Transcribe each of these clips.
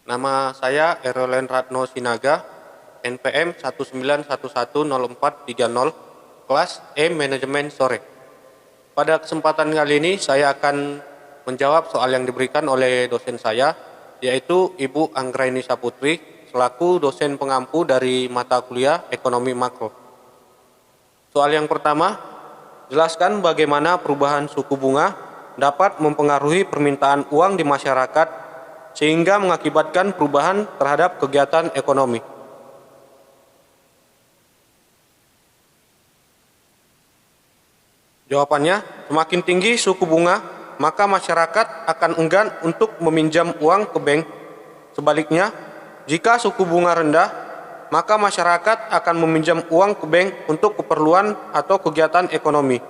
Nama saya Erolen Ratno Sinaga, NPM 1911040, kelas E Manajemen Sore. Pada kesempatan kali ini saya akan menjawab soal yang diberikan oleh dosen saya, yaitu Ibu Anggraini Saputri, selaku dosen pengampu dari mata kuliah Ekonomi Makro. Soal yang pertama, jelaskan bagaimana perubahan suku bunga dapat mempengaruhi permintaan uang di masyarakat sehingga mengakibatkan perubahan terhadap kegiatan ekonomi. Jawabannya, semakin tinggi suku bunga, maka masyarakat akan enggan untuk meminjam uang ke bank. Sebaliknya, jika suku bunga rendah, maka masyarakat akan meminjam uang ke bank untuk keperluan atau kegiatan ekonomi.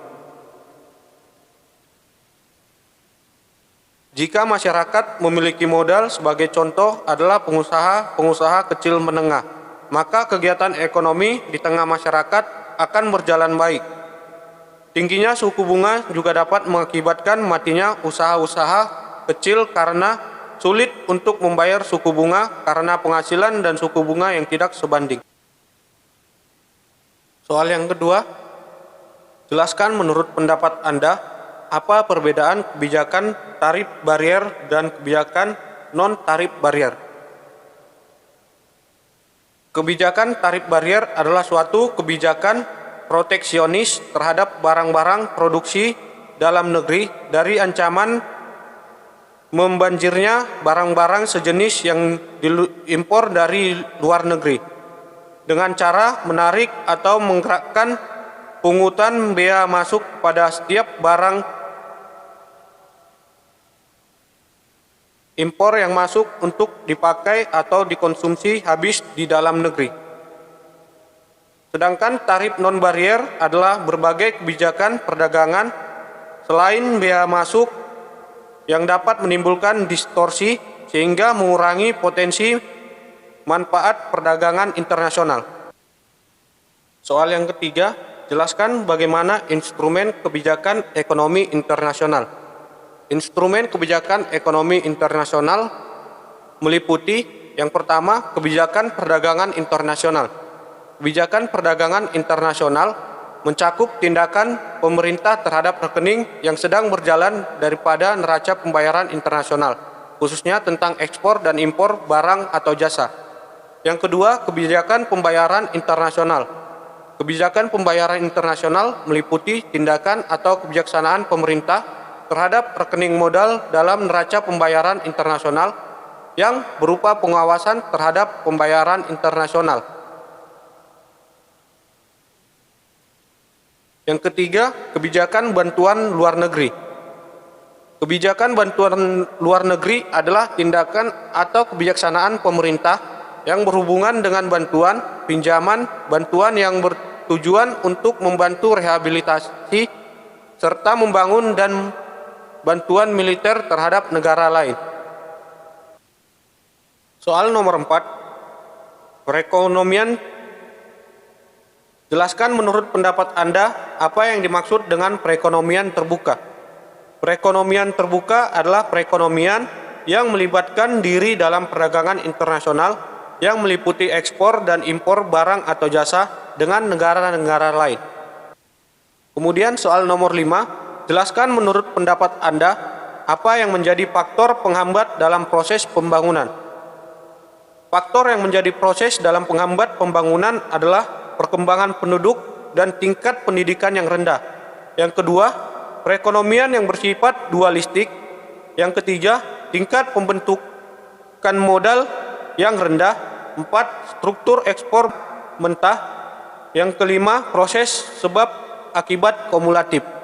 Jika masyarakat memiliki modal, sebagai contoh adalah pengusaha kecil menengah, maka kegiatan ekonomi di tengah masyarakat akan berjalan baik. Tingginya suku bunga juga dapat mengakibatkan matinya usaha-usaha kecil karena sulit untuk membayar suku bunga karena penghasilan dan suku bunga yang tidak sebanding. Soal yang kedua, jelaskan menurut pendapat Anda apa perbedaan kebijakan tarif barier dan kebijakan non-tarif barier. Kebijakan tarif barier adalah suatu kebijakan proteksionis terhadap barang-barang produksi dalam negeri dari ancaman membanjirnya barang-barang sejenis yang diimpor dari luar negeri dengan cara menarik atau menggerakkan pungutan bea masuk pada setiap barang impor yang masuk untuk dipakai atau dikonsumsi habis di dalam negeri. Sedangkan tarif non-barier adalah berbagai kebijakan perdagangan selain bea masuk yang dapat menimbulkan distorsi sehingga mengurangi potensi manfaat perdagangan internasional. Soal yang ketiga, jelaskan bagaimana instrumen kebijakan ekonomi internasional. Instrumen kebijakan ekonomi internasional meliputi yang pertama, kebijakan perdagangan internasional. Kebijakan perdagangan internasional mencakup tindakan pemerintah terhadap rekening yang sedang berjalan daripada neraca pembayaran internasional, khususnya tentang ekspor dan impor barang atau jasa. Yang kedua, kebijakan pembayaran internasional. Kebijakan pembayaran internasional meliputi tindakan atau kebijaksanaan pemerintah terhadap rekening modal dalam neraca pembayaran internasional yang berupa pengawasan terhadap pembayaran internasional. Yang ketiga, kebijakan bantuan luar negeri. Kebijakan bantuan luar negeri adalah tindakan atau kebijaksanaan pemerintah yang berhubungan dengan bantuan, pinjaman, bantuan yang bertujuan untuk membantu rehabilitasi serta membangun dan bantuan militer terhadap negara lain. Soal nomor 4, perekonomian. Jelaskan menurut pendapat Anda apa yang dimaksud dengan perekonomian terbuka. Perekonomian terbuka adalah perekonomian yang melibatkan diri dalam perdagangan internasional yang meliputi ekspor dan impor barang atau jasa dengan negara-negara lain. Kemudian soal nomor 5, jelaskan menurut pendapat Anda apa yang menjadi faktor penghambat dalam proses pembangunan. Faktor yang menjadi proses dalam penghambat pembangunan adalah perkembangan penduduk dan tingkat pendidikan yang rendah. Yang kedua, perekonomian yang bersifat dualistik. Yang ketiga, tingkat pembentukan modal yang rendah. 4, struktur ekspor mentah. Yang kelima, proses sebab akibat kumulatif.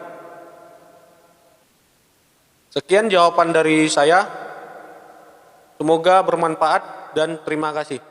Sekian jawaban dari saya. Semoga bermanfaat dan terima kasih.